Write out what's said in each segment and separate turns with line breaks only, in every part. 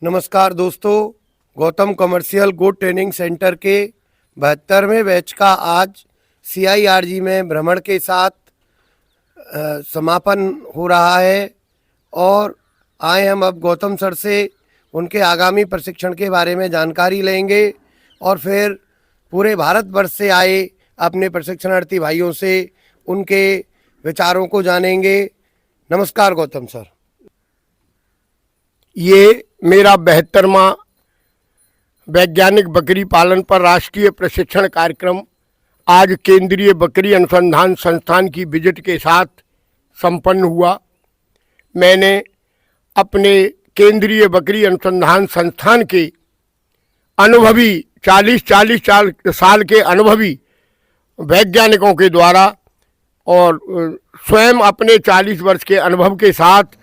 नमस्कार दोस्तों, Gautam commercial good training centre के 72वें बैच का आज CIRG में भ्रमण के साथ समापन हो रहा है और आए हम अब गौतम सर से उनके आगामी प्रशिक्षण के बारे में जानकारी लेंगे और फिर पूरे भारतवर्ष से आए अपने प्रशिक्षणार्थी भाइयों से उनके विचारों को जानेंगे। नमस्कार गौतम सर।
ये मेरा 72वां वैज्ञानिक बकरी पालन पर राष्ट्रीय प्रशिक्षण कार्यक्रम आज केंद्रीय बकरी अनुसंधान संस्थान की विजिट के साथ संपन्न हुआ। मैंने अपने केंद्रीय बकरी अनुसंधान संस्थान के अनुभवी 40 साल के अनुभवी वैज्ञानिकों के द्वारा और स्वयं अपने 40 वर्ष के अनुभव के साथ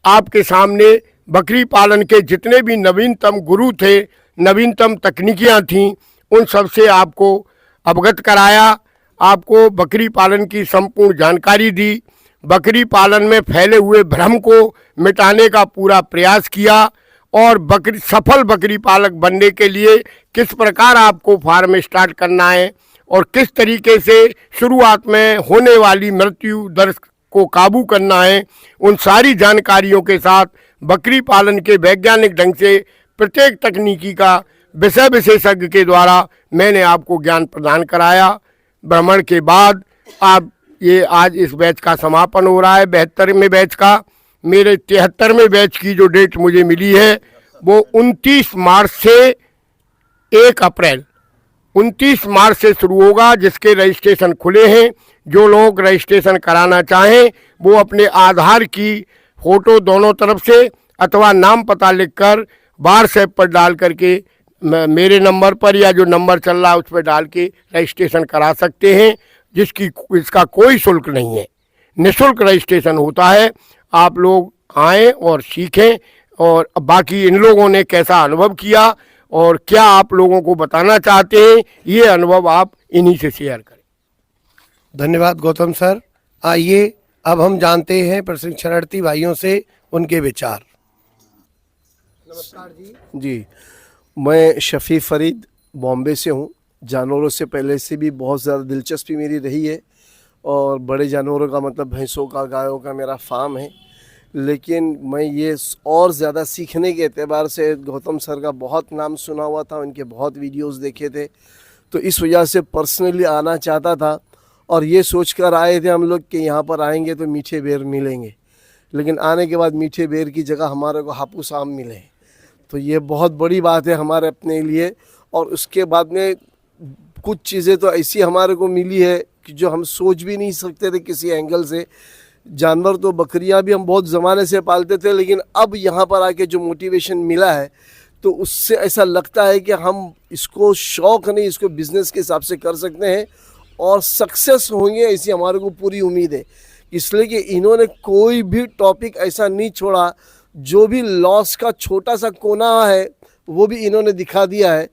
आपके सामने बकरी पालन के जितने भी नवीनतम गुरु थे, नवीनतम तकनीकियाँ थीं, उन सब से आपको अवगत कराया, आपको बकरी पालन की संपूर्ण जानकारी दी, बकरी पालन में फैले हुए भ्रम को मिटाने का पूरा प्रयास किया और सफल बकरी पालक बनने के लिए किस प्रकार आपको फार्म स्टार्ट करना है और किस तरीके से शुरुआत में होने वाली मृत्यु दर को काबू करना है, उन सारी जानकारियों के साथ बकरी पालन के वैज्ञानिक ढंग से प्रत्येक तकनीकी का विषय विशेषज्ञ के द्वारा मैंने आपको ज्ञान प्रदान कराया। भ्रमण के बाद आप ये आज इस बैच का समापन हो रहा है 72वें बैच का। मेरे 73वें बैच की जो डेट मुझे मिली है वो 29 मार्च से 1 अप्रैल 29 मार्च से शुरू होगा, जिसके रजिस्ट्रेशन खुले हैं। जो लोग रजिस्ट्रेशन कराना चाहें वो अपने आधार की फ़ोटो दोनों तरफ से अथवा नाम पता लिखकर व्हाट्सएप पर डाल करके मेरे नंबर पर या जो नंबर चल रहा है उस पर डाल के रजिस्ट्रेशन करा सकते हैं, इसका कोई शुल्क नहीं है, निःशुल्क रजिस्ट्रेशन होता है। आप लोग आएँ और सीखें और बाकी इन लोगों ने कैसा अनुभव किया और क्या आप लोगों को बताना चाहते हैं, ये अनुभव आप इन्हीं से शेयर करें।
धन्यवाद गौतम सर। आइए अब हम जानते हैं प्रशिक्षणार्थी भाइयों से उनके विचार।
नमस्कार जी, मैं शफ़ी फ़रीद बॉम्बे से हूँ। जानवरों से पहले से भी बहुत ज़्यादा दिलचस्पी मेरी रही है और बड़े जानवरों का मतलब भैंसों का, गायों का मेरा फार्म है। लेकिन मैं ये और ज़्यादा सीखने के एतबार से गौतम सर का बहुत नाम सुना हुआ था, उनके बहुत वीडियोस देखे थे, तो इस वजह से पर्सनली आना चाहता था और ये सोचकर आए थे हम लोग कि यहाँ पर आएंगे तो मीठे बेर मिलेंगे। लेकिन आने के बाद मीठे बेर की जगह हमारे को हापूस आम मिले, तो ये बहुत बड़ी बात है हमारे अपने लिए। और उसके बाद में कुछ चीज़ें तो ऐसी हमारे को मिली है कि जो हम सोच भी नहीं सकते थे किसी एंगल से। जानवर तो बकरियां भी हम बहुत ज़माने से पालते थे, लेकिन अब यहाँ पर आके जो मोटिवेशन मिला है तो उससे ऐसा लगता है कि हम इसको शौक़ नहीं, इसको बिज़नेस के हिसाब से कर सकते हैं और सक्सेस होंगे, ऐसी हमारे को पूरी उम्मीद है। इसलिए कि इन्होंने कोई भी टॉपिक ऐसा नहीं छोड़ा, जो भी लॉस का छोटा सा कोना है वो भी इन्होंने दिखा दिया है।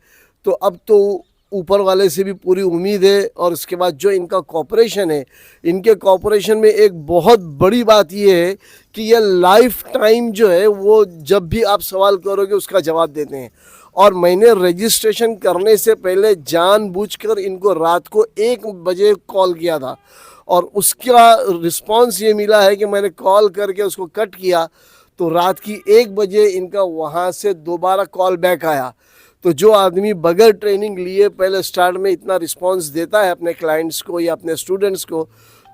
तो अब तो ऊपर वाले से भी पूरी उम्मीद है। और उसके बाद जो इनका कॉपरेशन है, इनके कॉपरेशन में एक बहुत बड़ी बात ये है कि ये लाइफ टाइम जो है वो जब भी आप सवाल करोगे उसका जवाब देते हैं। और मैंने रजिस्ट्रेशन करने से पहले जानबूझकर इनको रात को 1 बजे कॉल किया था और उसका रिस्पांस ये मिला है कि मैंने कॉल करके उसको कट किया तो रात की 1 बजे इनका वहाँ से दोबारा कॉल बैक आया। तो जो आदमी बगैर ट्रेनिंग लिए पहले स्टार्ट में इतना रिस्पांस देता है अपने क्लाइंट्स को या अपने स्टूडेंट्स को,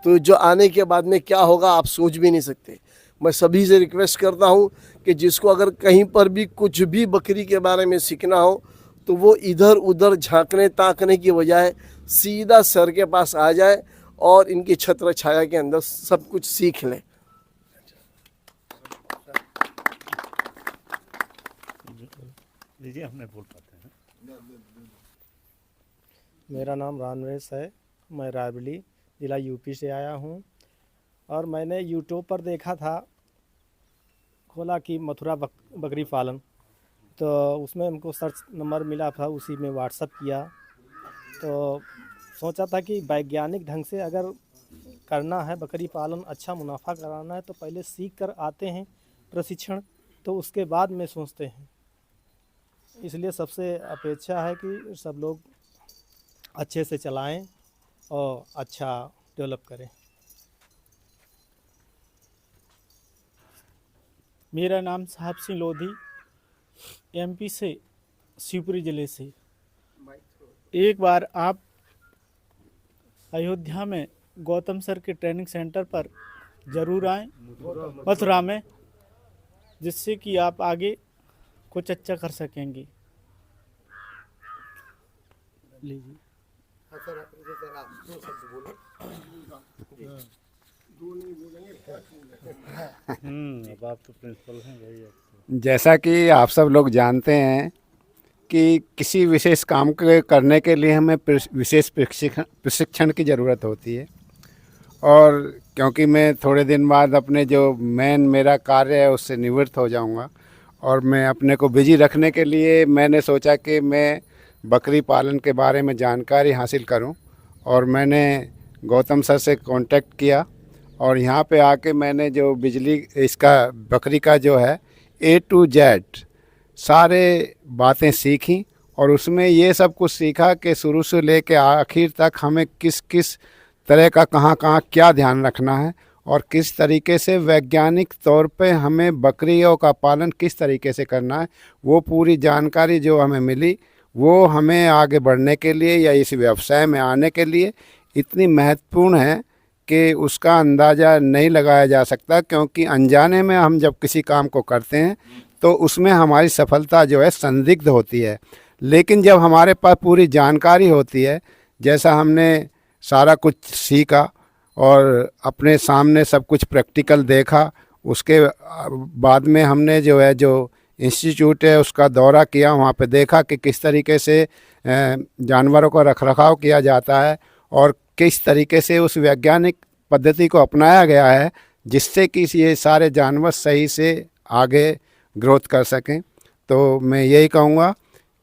तो जो आने के बाद में क्या होगा आप सोच भी नहीं सकते। मैं सभी से रिक्वेस्ट करता हूं कि जिसको अगर कहीं पर भी कुछ भी बकरी के बारे में सीखना हो तो वो इधर उधर झांकने ताकने की बजाय सीधा सर के पास आ जाए और इनकी छत्र छाया के अंदर सब कुछ सीख ले।
हमने बोल पाते हैं।
मेरा नाम रानवेश है, मैं रायबली ज़िला यूपी से आया हूँ और मैंने यूट्यूब पर देखा था, खोला कि मथुरा बकरी पालन, तो उसमें हमको सर्च नंबर मिला था, उसी में व्हाट्सअप किया तो सोचा था कि वैज्ञानिक ढंग से अगर करना है बकरी पालन, अच्छा मुनाफा कराना है तो पहले सीख कर आते हैं प्रशिक्षण, तो उसके बाद में सोचते हैं इसलिए सबसे अपेक्षा है कि सब लोग अच्छे से चलाएं और अच्छा डेवलप करें। मेरा नाम साहब सिंह लोधी, एमपी से, शिवपुरी ज़िले से। एक बार आप अयोध्या में गौतम सर के ट्रेनिंग सेंटर पर ज़रूर आएं, मथुरा में, जिससे कि आप आगे कुछ अच्छा कर सकेंगे। लीजिए। अब आप तो प्रिंसिपल हैं, वही है।
जैसा कि आप सब लोग जानते हैं कि किसी विशेष काम के करने के लिए हमें विशेष प्रशिक्षण की ज़रूरत होती है। और क्योंकि मैं थोड़े दिन बाद अपने जो मेरा कार्य है उससे निवृत्त हो जाऊंगा और मैं अपने को बिजी रखने के लिए मैंने सोचा कि मैं बकरी पालन के बारे में जानकारी हासिल करूं। और मैंने गौतम सर से कांटेक्ट किया और यहाँ पे आके मैंने जो बिजली इसका बकरी का जो है A to Z सारे बातें सीखी और उसमें ये सब कुछ सीखा कि शुरू से लेके आखिर तक हमें किस किस तरह का कहाँ कहाँ क्या ध्यान रखना है और किस तरीके से वैज्ञानिक तौर पे हमें बकरियों का पालन किस तरीके से करना है, वो पूरी जानकारी जो हमें मिली वो हमें आगे बढ़ने के लिए या इस व्यवसाय में आने के लिए इतनी महत्वपूर्ण है कि उसका अंदाज़ा नहीं लगाया जा सकता। क्योंकि अनजाने में हम जब किसी काम को करते हैं तो उसमें हमारी सफलता जो है संदिग्ध होती है, लेकिन जब हमारे पास पूरी जानकारी होती है, जैसा हमने सारा कुछ सीखा और अपने सामने सब कुछ प्रैक्टिकल देखा, उसके बाद में हमने जो है जो इंस्टीट्यूट है उसका दौरा किया, वहाँ पे देखा कि किस तरीके से जानवरों का रखरखाव किया जाता है और किस तरीके से उस वैज्ञानिक पद्धति को अपनाया गया है जिससे कि ये सारे जानवर सही से आगे ग्रोथ कर सकें। तो मैं यही कहूँगा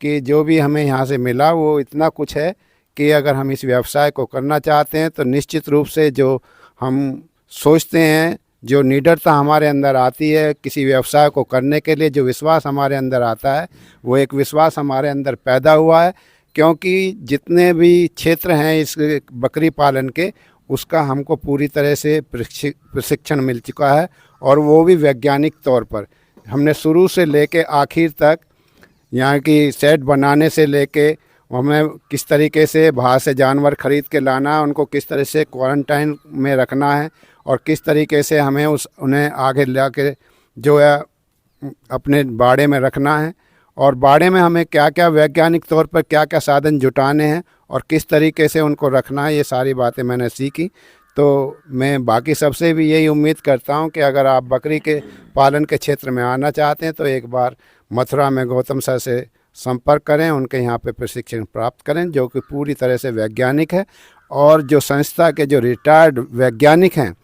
कि जो भी हमें यहाँ से मिला वो इतना कुछ है कि अगर हम इस व्यवसाय को करना चाहते हैं तो निश्चित रूप से जो हम सोचते हैं, जो निडरता हमारे अंदर आती है किसी व्यवसाय को करने के लिए, जो विश्वास हमारे अंदर आता है, वो एक विश्वास हमारे अंदर पैदा हुआ है। क्योंकि जितने भी क्षेत्र हैं इस बकरी पालन के, उसका हमको पूरी तरह से प्रशिक्षण मिल चुका है और वो भी वैज्ञानिक तौर पर। हमने शुरू से लेके आखिर तक यहाँ की सेट बनाने से लेके हमें किस तरीके से बाहर से जानवर ख़रीद के लाना है, उनको किस तरह से क्वारंटाइन में रखना है और किस तरीके से हमें उन्हें आगे ला के जो है अपने बाड़े में रखना है और बाड़े में हमें क्या क्या वैज्ञानिक तौर पर क्या क्या साधन जुटाने हैं और किस तरीके से उनको रखना है, ये सारी बातें मैंने सीखी। तो मैं बाकी सबसे भी यही उम्मीद करता हूं कि अगर आप बकरी के पालन के क्षेत्र में आना चाहते हैं तो एक बार मथुरा में गौतम सर से संपर्क करें, उनके यहाँ पे प्रशिक्षण प्राप्त करें जो कि पूरी तरह से वैज्ञानिक है। और जो संस्था के जो रिटायर्ड वैज्ञानिक हैं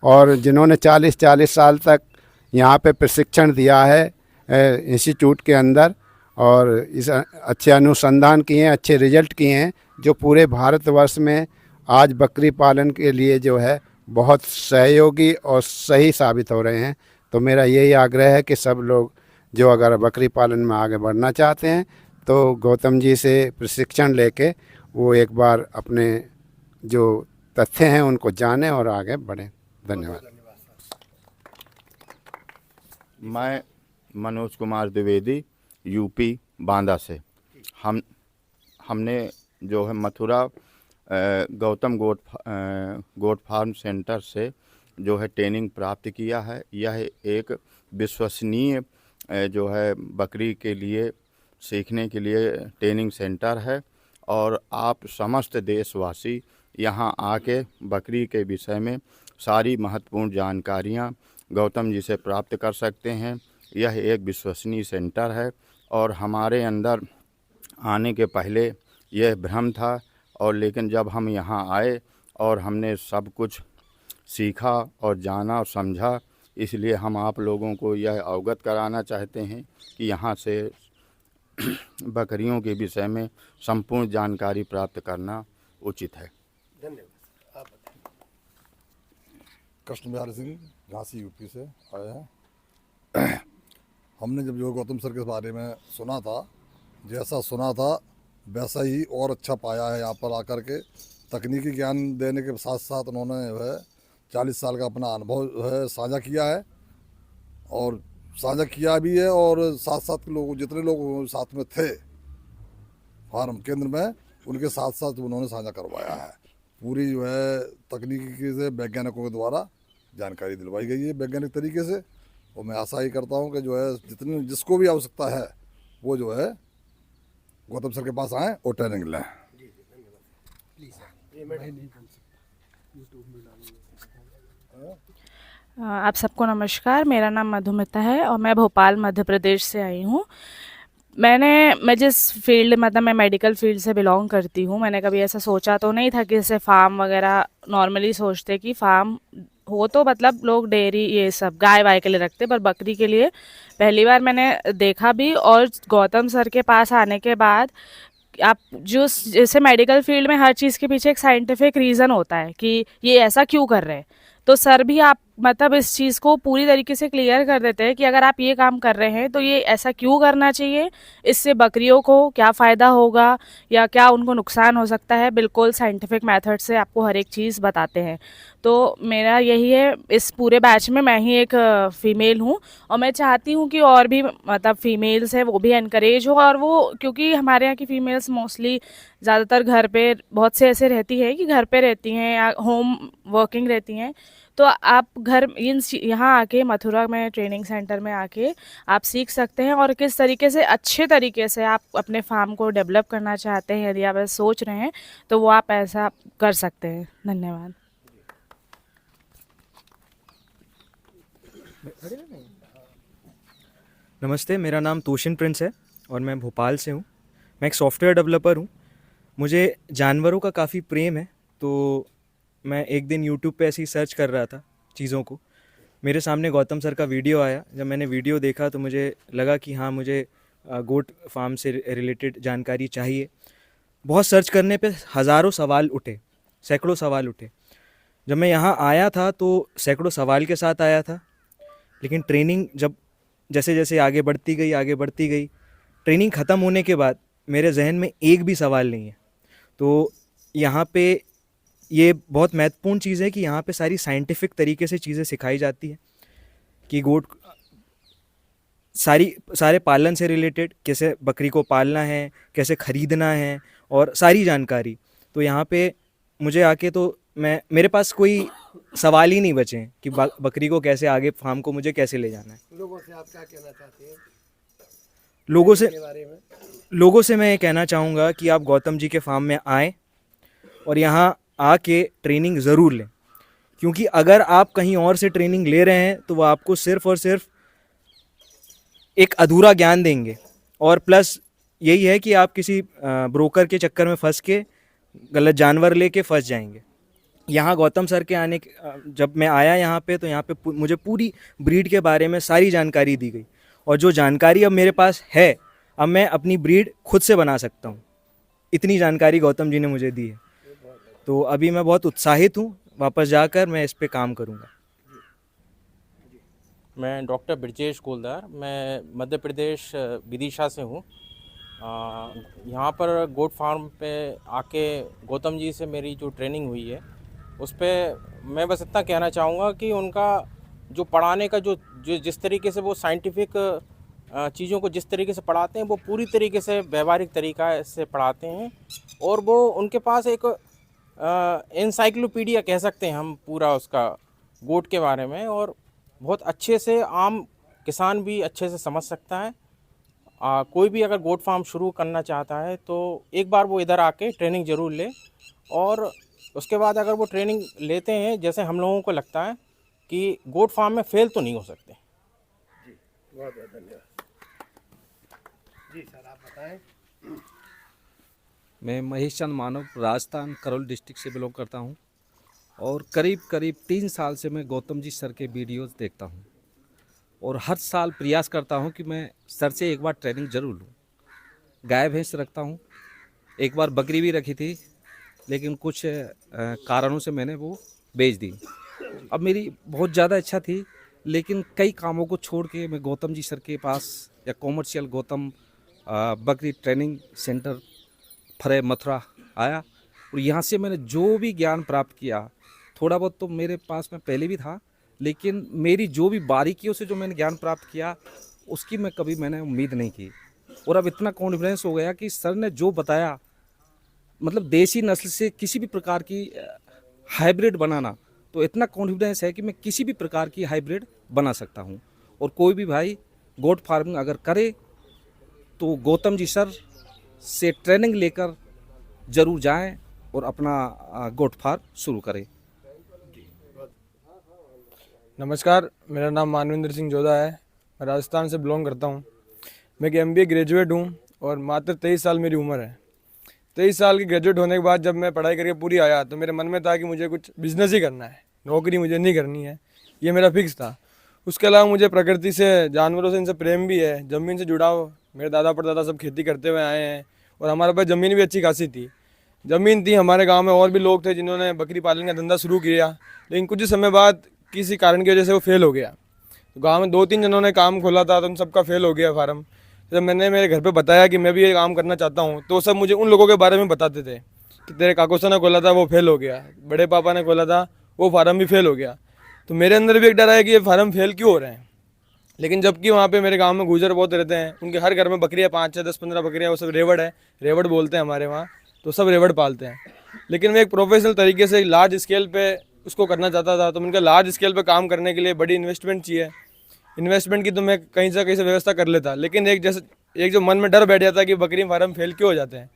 और जिन्होंने 40-40 साल तक यहाँ पे प्रशिक्षण दिया है इंस्टीट्यूट के अंदर और इस अच्छे अनुसंधान किए हैं, अच्छे रिजल्ट किए हैं, जो पूरे भारतवर्ष में आज बकरी पालन के लिए जो है बहुत सहयोगी और सही साबित हो रहे हैं। तो मेरा यही आग्रह है कि सब लोग जो अगर बकरी पालन में आगे बढ़ना चाहते हैं तो गौतम जी से प्रशिक्षण लेके वो एक बार अपने जो तथ्य हैं उनको जानें और आगे बढ़ें। धन्यवाद।
मैं मनोज कुमार द्विवेदी, यूपी बांदा से। हमने जो है Mathura Gautam goat farm centre से जो है ट्रेनिंग प्राप्त किया है। यह एक विश्वसनीय जो है बकरी के लिए सीखने के लिए ट्रेनिंग सेंटर है और आप समस्त देशवासी यहाँ आके बकरी के विषय में सारी महत्वपूर्ण जानकारियाँ गौतम जी से प्राप्त कर सकते हैं। यह एक विश्वसनीय सेंटर है और हमारे अंदर आने के पहले यह भ्रम था और लेकिन जब हम यहाँ आए और हमने सब कुछ सीखा और जाना और समझा, इसलिए हम आप लोगों को यह अवगत कराना चाहते हैं कि यहाँ से बकरियों के विषय में संपूर्ण जानकारी प्राप्त करना उचित है।
धन्यवाद।
कृष्ण बिहारी सिंह, झांसी यूपी से आए हैं। हमने जब जो गौतम सर के बारे में सुना था जैसा सुना था वैसा ही और अच्छा पाया है यहाँ पर आकर के। तकनीकी ज्ञान देने के साथ साथ उन्होंने जो है 40 साल का अपना अनुभव जो है साझा किया है और साझा किया भी है, और साथ साथ लोग जितने लोग साथ में थे फार्म केंद्र में उनके साथ साथ उन्होंने साझा करवाया है। पूरी जो है तकनीकी से वैज्ञानिकों के द्वारा जानकारी दिलवाई गई है वैज्ञानिक तरीके से, और मैं आशा ही करता हूँ कि जो है जिसको भी आवश्यकता है वो जो है गौतम सर के पास आएँ और ट्रेनिंग लें।
आप सबको नमस्कार। मेरा नाम मधुमिता है और मैं भोपाल मध्य प्रदेश से आई हूँ। मैं जिस फील्ड मतलब मैं मेडिकल फील्ड से बिलोंग करती हूँ, मैंने कभी ऐसा सोचा तो नहीं था कि जैसे फार्म वगैरह नॉर्मली सोचते कि फार्म हो तो मतलब लोग डेयरी ये सब गाय वाय के लिए रखते, पर बकरी के लिए पहली बार मैंने देखा भी। और गौतम सर के पास आने के बाद आप जो जैसे मेडिकल फील्ड में हर चीज़ के पीछे एक साइंटिफिक रीज़न होता है कि ये ऐसा क्यों कर रहे हैं, तो सर भी आप मतलब इस चीज़ को पूरी तरीके से क्लियर कर देते हैं कि अगर आप ये काम कर रहे हैं तो ये ऐसा क्यों करना चाहिए, इससे बकरियों को क्या फ़ायदा होगा या क्या उनको नुकसान हो सकता है। बिल्कुल साइंटिफिक मेथड से आपको हर एक चीज़ बताते हैं। तो मेरा यही है, इस पूरे बैच में मैं ही एक फ़ीमेल हूँ और मैं चाहती हूँ कि और भी मतलब फ़ीमेल्स हैं वो भी एनकरेज हो। और वो क्योंकि हमारे यहाँ की फ़ीमेल्स मोस्टली ज़्यादातर घर पे बहुत से ऐसे रहती है कि घर पे रहती हैं या होम वर्किंग रहती हैं, तो आप घर यहाँ आके मथुरा में ट्रेनिंग सेंटर में आके आप सीख सकते हैं और किस तरीके से अच्छे तरीके से आप अपने फार्म को डेवलप करना चाहते हैं। यदि आप ऐसा सोच रहे हैं तो वो आप ऐसा कर सकते हैं। धन्यवाद।
नमस्ते, मेरा नाम तोशिन प्रिंस है और मैं भोपाल से हूँ। मैं एक सॉफ्टवेयर डेवलपर हूँ। मुझे जानवरों का काफ़ी प्रेम है, तो मैं एक दिन यूट्यूब पे ऐसे ही सर्च कर रहा था चीज़ों को। मेरे सामने गौतम सर का वीडियो आया। जब मैंने वीडियो देखा तो मुझे लगा कि हाँ, मुझे गोट फार्म से रिलेटेड जानकारी चाहिए। बहुत सर्च करने पे हज़ारों सवाल उठे, सैकड़ों सवाल उठे। जब मैं यहाँ आया था तो सैकड़ों सवाल के साथ आया था, लेकिन ट्रेनिंग जब जैसे जैसे आगे बढ़ती गई, ट्रेनिंग ख़त्म होने के बाद मेरे जहन में एक भी सवाल नहीं है। तो यहाँ पे ये बहुत महत्वपूर्ण चीज़ है कि यहाँ पे सारी साइंटिफिक तरीके से चीज़ें सिखाई जाती है कि गोट सारे पालन से रिलेटेड, कैसे बकरी को पालना है, कैसे ख़रीदना है और सारी जानकारी। तो यहाँ पे मुझे आके तो मेरे पास कोई सवाल ही नहीं बचे कि बकरी को कैसे आगे फार्म को मुझे कैसे ले जाना है।
लोगों से आप क्या कहना चाहते हैं
लोगों से मैं ये कहना चाहूँगा कि आप गौतम जी के फार्म में आएँ और यहाँ आके ट्रेनिंग ज़रूर लें, क्योंकि अगर आप कहीं और से ट्रेनिंग ले रहे हैं तो वो आपको सिर्फ़ और सिर्फ एक अधूरा ज्ञान देंगे। और प्लस यही है कि आप किसी ब्रोकर के चक्कर में फंस के गलत जानवर लेके फंस जाएंगे। यहाँ गौतम सर के आने जब मैं आया यहाँ पे, तो यहाँ पे मुझे पूरी ब्रीड के बारे में सारी जानकारी दी गई, और जो जानकारी अब मेरे पास है, अब मैं अपनी ब्रीड खुद से बना सकता हूँ। इतनी जानकारी गौतम जी ने मुझे दी है, तो अभी मैं बहुत उत्साहित हूँ। वापस जाकर मैं इस पे काम करूँगा।
मैं डॉक्टर ब्रजेश गोलदार, मैं मध्य प्रदेश विदिशा से हूँ। यहाँ पर गोट फार्म पे आके गौतम जी से मेरी जो ट्रेनिंग हुई है उस पर मैं बस इतना कहना चाहूँगा कि उनका जो पढ़ाने का जो जिस तरीके से वो साइंटिफिक चीज़ों को जिस तरीके से पढ़ाते हैं, वो पूरी तरीके से व्यवहारिक तरीका से पढ़ाते हैं। और वो उनके पास एक एनसाइक्लोपीडिया कह सकते हैं हम पूरा उसका गोट के बारे में, और बहुत अच्छे से आम किसान भी अच्छे से समझ सकता है। कोई भी अगर गोट फार्म शुरू करना चाहता है तो एक बार वो इधर आके ट्रेनिंग ज़रूर ले, और उसके बाद अगर वो ट्रेनिंग लेते हैं, जैसे हम लोगों को लगता है कि गोट फार्म में फेल तो नहीं हो सकते।
जी, बहुत बहुत धन्यवाद। जी सर, आप बताएं।
मैं महेश चंद मानव, राजस्थान करौली डिस्ट्रिक्ट से बिलोंग करता हूं, और करीब 3 साल से मैं गौतम जी सर के वीडियोस देखता हूं, और हर साल प्रयास करता हूं कि मैं सर से एक बार ट्रेनिंग ज़रूर लूं। गाय भैंस रखता हूं, एक बार बकरी भी रखी थी, लेकिन कुछ कारणों से मैंने वो बेच दी। अब मेरी बहुत ज़्यादा इच्छा थी, लेकिन कई कामों को छोड़ के मैं गौतम जी सर के पास या कॉमर्शियल गौतम बकरी ट्रेनिंग सेंटर फरे मथुरा आया और यहाँ से मैंने जो भी ज्ञान प्राप्त किया, थोड़ा बहुत तो मेरे पास में पहले भी था, लेकिन मेरी जो भी बारीकियों से जो मैंने ज्ञान प्राप्त किया उसकी मैंने उम्मीद नहीं की। और अब इतना कॉन्फिडेंस हो गया कि सर ने जो बताया, मतलब देसी नस्ल से किसी भी प्रकार की हाइब्रिड बनाना, तो इतना कॉन्फिडेंस है कि मैं किसी भी प्रकार की हाइब्रिड बना सकता हूँ। और कोई भी भाई गोट फार्मिंग अगर करे तो गौतम जी सर से ट्रेनिंग लेकर ज़रूर जाएं और अपना गोट फार्म शुरू करें।
नमस्कार, मेरा नाम मानवेंद्र सिंह जोधा है। मैं राजस्थान से बिलोंग करता हूँ। मैं एक MBA ग्रेजुएट हूँ और मात्र 23 साल मेरी उम्र है। 23 साल की ग्रेजुएट होने के बाद जब मैं पढ़ाई करके पूरी आया तो मेरे मन में था कि मुझे कुछ बिजनेस ही करना है, नौकरी मुझे नहीं करनी है, ये मेरा फिक्स था। उसके अलावा मुझे प्रकृति से, जानवरों से, इनसे प्रेम भी है, ज़मीन से जुड़ाव। मेरे दादा परदादा सब खेती करते हुए आए हैं और हमारे पास ज़मीन भी अच्छी खासी थी। ज़मीन थी, हमारे गाँव में और भी लोग थे जिन्होंने बकरी पालन का धंधा शुरू किया, लेकिन कुछ समय बाद किसी कारण की वजह से वो फेल हो गया। तो गांव में 2-3 जनों ने काम खोला था तो उन सबका फेल हो गया फार्म। जब मैंने मेरे घर पे बताया कि मैं भी ये काम करना चाहता हूँ तो सब मुझे उन लोगों के बारे में बताते थे कि तेरे काकोसा ने खोला था वो फेल हो गया, बड़े पापा ने खोला था वो फार्म भी फेल हो गया। तो मेरे अंदर भी एक डर आया कि ये फार्म फेल क्यों हो रहे हैं। लेकिन जबकि वहाँ पे मेरे गाँव में गुजर बहुत रहते हैं, उनके हर घर में बकरियाँ 5, 6, 10, 15 बकरियाँ, वो सब रेवड़ है, रेवड़ बोलते हैं हमारे वहाँ, तो सब रेवड़ पालते हैं। लेकिन मैं एक प्रोफेशनल तरीके से लार्ज स्केल पे उसको करना चाहता था। तो उनका लार्ज स्केल पे काम करने के लिए बड़ी इन्वेस्टमेंट चाहिए। इन्वेस्टमेंट की तो मैं कहीं से व्यवस्था कर लेता, लेकिन एक जो मन में डर बैठ जाता कि बकरी फार्म फेल क्यों हो जाते हैं।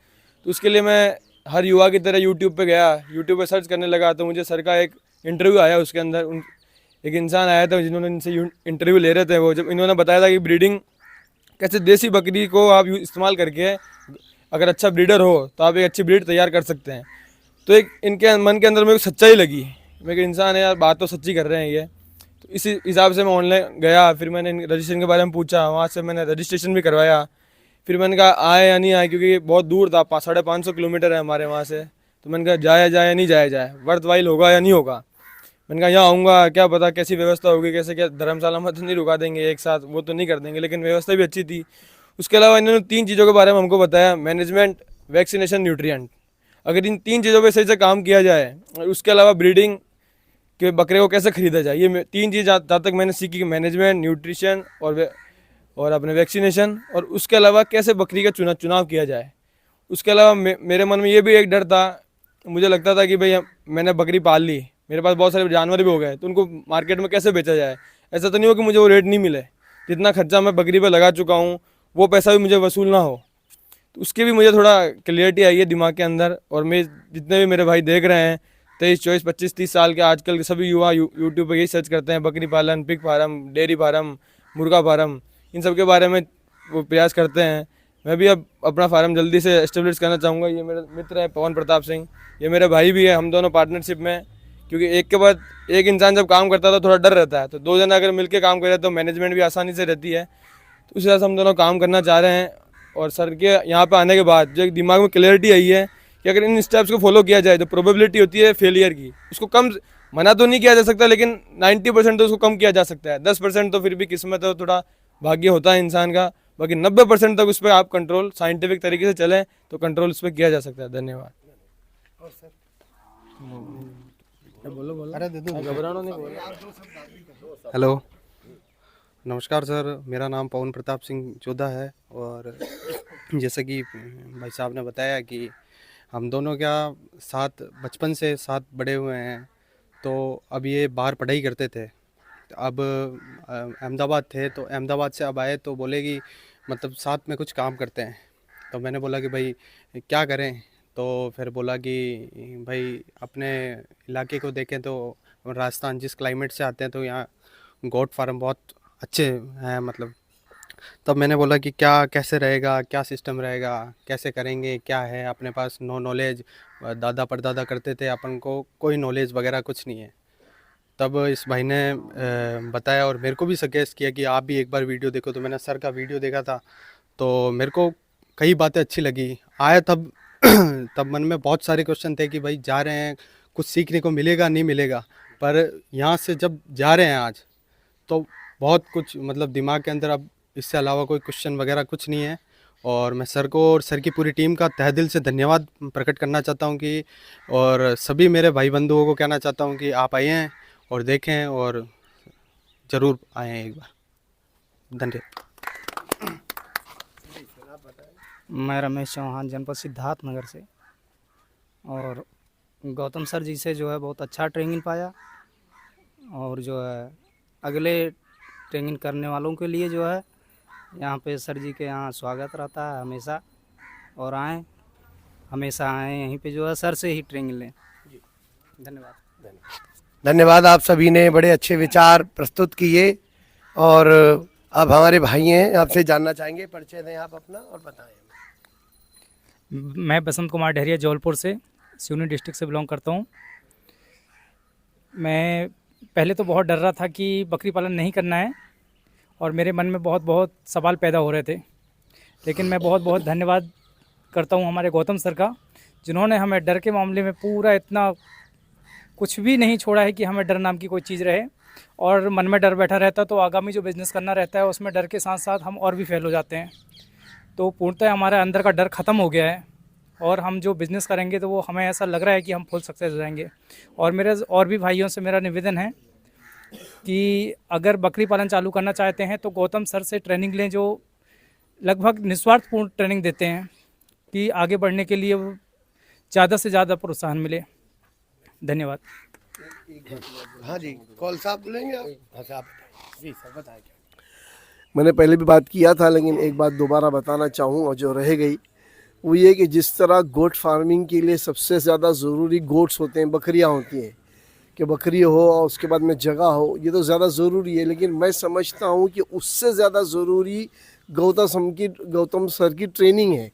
तो उसके लिए मैं हर युवा की तरह यूट्यूब पे गया, यूट्यूब पे सर्च करने लगा। तो मुझे सर का एक इंटरव्यू आया, उसके अंदर एक इंसान आया था जिन्होंने इनसे इंटरव्यू ले रहे थे। वो जब इन्होंने बताया था कि ब्रीडिंग कैसे देसी बकरी को आप इस्तेमाल करके अगर अच्छा ब्रीडर हो तो आप एक अच्छी ब्रीड तैयार कर सकते हैं। तो एक इनके मन के अंदर मेरे को सच्चाई लगी, मैं इंसान है यार, बात तो सच्ची कर रहे हैं ये। तो इसी हिसाब से मैं ऑनलाइन गया, फिर मैंने रजिस्ट्रेशन के बारे में पूछा, वहाँ से मैंने रजिस्ट्रेशन भी करवाया। फिर मैंने कहा आए या नहीं आए, क्योंकि बहुत दूर था, 550 किलोमीटर है हमारे वहाँ से। तो मैंने कहा जाया जाए या नहीं जाया जाए, वर्थवाइल होगा या नहीं होगा। मैंने कहा यहाँ आऊँगा, क्या पता कैसी व्यवस्था होगी, कैसे क्या धर्मशाला में तो नहीं रुका देंगे एक साथ, वो तो नहीं कर देंगे, लेकिन व्यवस्था भी अच्छी थी। उसके अलावा इन्होंने 3 चीज़ों के बारे में हमको बताया, मैनेजमेंट, वैक्सीनेशन, न्यूट्रिएंट। अगर इन 3 चीज़ों पे सही से काम किया जाए, उसके अलावा ब्रीडिंग कि बकरे को कैसे ख़रीदा जाए, ये 3 चीज़ जहाँ तक मैंने सीखी कि मैनेजमेंट, न्यूट्रिशन और अपने वैक्सीनेशन, और उसके अलावा कैसे बकरी का चुनाव किया जाए। उसके अलावा मेरे मन में ये भी एक डर था, मुझे लगता था कि भाई मैंने बकरी पाल ली, मेरे पास बहुत सारे जानवर भी हो गए, तो उनको मार्केट में कैसे बेचा जाए। ऐसा तो नहीं हो कि मुझे वो रेट नहीं मिले, जितना खर्चा मैं बकरी पर लगा चुका हूँ वो पैसा भी मुझे वसूल ना हो। तो उसकी भी मुझे थोड़ा क्लियरिटी आई है दिमाग के अंदर। और मैं जितने भी मेरे भाई देख रहे हैं 23, 24, 25, 30 साल के, आजकल के सभी युवा यूट्यूब पर यही सर्च करते हैं, बकरी पालन, पिग फार्म, डेयरी फार्म, मुर्गा फार्म, इन सब के बारे में वो प्रयास करते हैं। मैं भी अब अपना फार्म जल्दी से एस्टेब्लिश करना चाहूँगा। ये मेरा मित्र है पवन प्रताप सिंह, ये मेरे भाई भी है, हम दोनों पार्टनरशिप में। क्योंकि एक के बाद एक इंसान जब काम करता है तो थोड़ा डर रहता है, तो 2 जन अगर मिलकर काम करें तो मैनेजमेंट भी आसानी से रहती है। तो उस हिसाब से हम दोनों काम करना चाह रहे हैं। और सर के यहाँ पे आने के बाद जो एक दिमाग में क्लियरिटी आई है कि अगर इन स्टेप्स को फॉलो किया जाए तो प्रोबेबिलिटी होती है फेलियर की, उसको कम, मना तो नहीं किया जा सकता, लेकिन 90% तो उसको कम किया जा सकता है। 10% तो फिर भी किस्मत है, थोड़ा भाग्य होता है इंसान का। बाकी 90% तक उस पर आप कंट्रोल साइंटिफिक तरीके से चलें तो कंट्रोल उस पर किया जा सकता है। धन्यवाद।
हेलो, नमस्कार सर, मेरा नाम पवन प्रताप सिंह जोधा है। और जैसे कि भाई साहब ने बताया कि हम दोनों क्या साथ बचपन से साथ बड़े हुए हैं। तो अब ये बाहर पढ़ाई करते थे, अब अहमदाबाद थे, तो अहमदाबाद से अब आए तो बोले कि मतलब साथ में कुछ काम करते हैं। तो मैंने बोला कि भाई क्या करें, तो फिर बोला कि भाई अपने इलाके को देखें तो राजस्थान जिस क्लाइमेट से आते हैं तो यहाँ गोट फार्म बहुत अच्छे हैं मतलब। तब मैंने बोला कि क्या कैसे रहेगा, क्या सिस्टम रहेगा, कैसे करेंगे, क्या है अपने पास, नो नॉलेज, दादा परदादा करते थे, अपन को कोई नॉलेज वगैरह कुछ नहीं है। तब इस भाई ने बताया और मेरे को भी सजेस्ट किया कि आप भी एक बार वीडियो देखो। तो मैंने सर का वीडियो देखा था तो मेरे को कई बातें अच्छी लगी। आया तब तब मन में बहुत सारे क्वेश्चन थे कि भाई जा रहे हैं, कुछ सीखने को मिलेगा नहीं मिलेगा, पर यहाँ से जब जा रहे हैं आज तो बहुत कुछ मतलब दिमाग के अंदर अब इससे अलावा कोई क्वेश्चन वगैरह कुछ नहीं है। और मैं सर को और सर की पूरी टीम का तहे दिल से धन्यवाद प्रकट करना चाहता हूं कि, और सभी मेरे भाई बंधुओं को कहना चाहता हूं कि आप आइए और देखें और ज़रूर आएँ एक बार। धन्यवाद।
मैं रमेश चौहान, जनपद सिद्धार्थनगर से, और गौतम सर जी से जो है बहुत अच्छा ट्रेनिंग पाया, और जो है अगले ट्रेनिंग करने वालों के लिए जो है यहाँ पे सर जी के यहाँ स्वागत रहता है हमेशा, और आएँ, हमेशा आएँ यहीं पे जो है सर से ही ट्रेनिंग लें। धन्यवाद।
धन्यवाद। आप सभी ने बड़े अच्छे विचार प्रस्तुत किए, और अब हमारे भाई हैं, आपसे जानना चाहेंगे, परिचय दें आप अपना और बताएं।
मैं बसंत कुमार डहरिया जौलपुर से, सिवनी डिस्ट्रिक्ट से बिलोंग करता हूँ। मैं पहले तो बहुत डर रहा था कि बकरी पालन नहीं करना है, और मेरे मन में बहुत सवाल पैदा हो रहे थे, लेकिन मैं बहुत धन्यवाद करता हूँ हमारे गौतम सर का, जिन्होंने हमें डर के मामले में पूरा इतना कुछ भी नहीं छोड़ा है कि हमें डर नाम की कोई चीज़ रहे, और मन में डर बैठा रहता तो आगामी जो बिज़नेस करना रहता है उसमें डर के साथ साथ हम और भी फेल हो जाते हैं। तो पूर्णतः हमारे अंदर का डर ख़त्म हो गया है, और हम जो बिज़नेस करेंगे तो वो हमें ऐसा लग रहा है कि हम फुल सक्सेस हो जाएंगे। और मेरे और भी भाइयों से मेरा निवेदन है कि अगर बकरी पालन चालू करना चाहते हैं तो गौतम सर से ट्रेनिंग लें, जो लगभग निस्वार्थपूर्ण ट्रेनिंग देते हैं कि आगे बढ़ने के लिए ज़्यादा से ज़्यादा प्रोत्साहन मिले। धन्यवाद।
हाँ जी, कौल साहब बोलेंगे आप? हाँ, आप जी सर बताएं।
मैंने पहले भी बात किया था, लेकिन एक बात दोबारा बताना चाहूँ और जो रह गई वो ये कि जिस तरह गोट फार्मिंग के लिए सबसे ज़्यादा ज़रूरी गोट्स होते हैं, बकरियां होती हैं, कि बकरी हो और उसके बाद में जगह हो, ये तो ज़्यादा ज़रूरी है, लेकिन मैं समझता हूँ कि उससे ज़्यादा ज़रूरी गौतम सर की ट्रेनिंग है।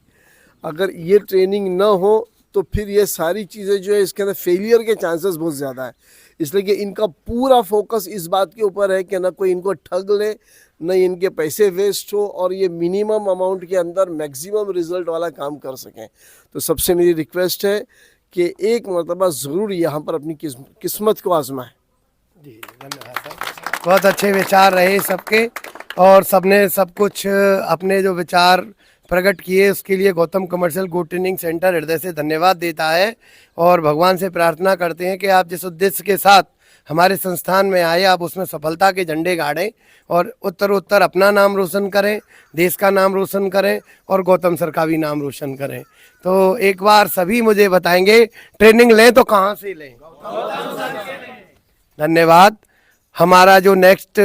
अगर ये ट्रेनिंग ना हो तो फिर ये सारी चीज़ें जो है इसके अंदर फेलियर के चांसेस बहुत ज़्यादा है। इसलिए कि इनका पूरा फोकस इस बात के ऊपर है कि ना कोई इनको ठग ले, न इनके पैसे वेस्ट हो, और ये मिनिमम अमाउंट के अंदर मैक्सिमम रिजल्ट वाला काम कर सकें। तो सबसे मेरी रिक्वेस्ट है कि एक मरतबा ज़रूर यहाँ पर अपनी किस्मत को आजमाएं।
जी धन्यवाद सर, बहुत अच्छे विचार रहे सबके, और सबने सब कुछ अपने जो विचार प्रकट किए उसके लिए गौतम कमर्शियल गोट ट्रेनिंग सेंटर हृदय से धन्यवाद देता है, और भगवान से प्रार्थना करते हैं कि आप जिस उद्देश्य के साथ हमारे संस्थान में आए आप उसमें सफलता के झंडे गाड़ें, और उत्तर अपना नाम रोशन करें, देश का नाम रोशन करें, और गौतम सर का भी नाम रोशन करें। तो एक बार सभी मुझे बताएंगे, ट्रेनिंग लें तो कहाँ से लें? धन्यवाद। हमारा जो नेक्स्ट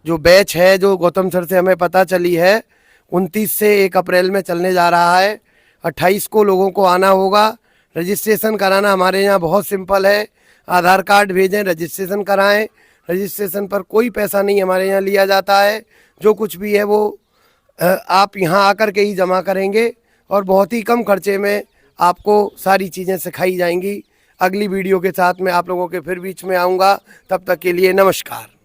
जो बैच है, जो गौतम सर से हमें पता चली है, 29 से 1 अप्रैल में चलने जा रहा है। 28 को लोगों को आना होगा। रजिस्ट्रेशन कराना हमारे यहाँ बहुत सिंपल है, आधार कार्ड भेजें, रजिस्ट्रेशन कराएं। रजिस्ट्रेशन पर कोई पैसा नहीं हमारे यहाँ लिया जाता है, जो कुछ भी है वो आप यहाँ आकर के ही जमा करेंगे, और बहुत ही कम खर्चे में आपको सारी चीज़ें सिखाई जाएंगी। अगली वीडियो के साथ मैं आप लोगों के फिर बीच में आऊँगा, तब तक के लिए नमस्कार।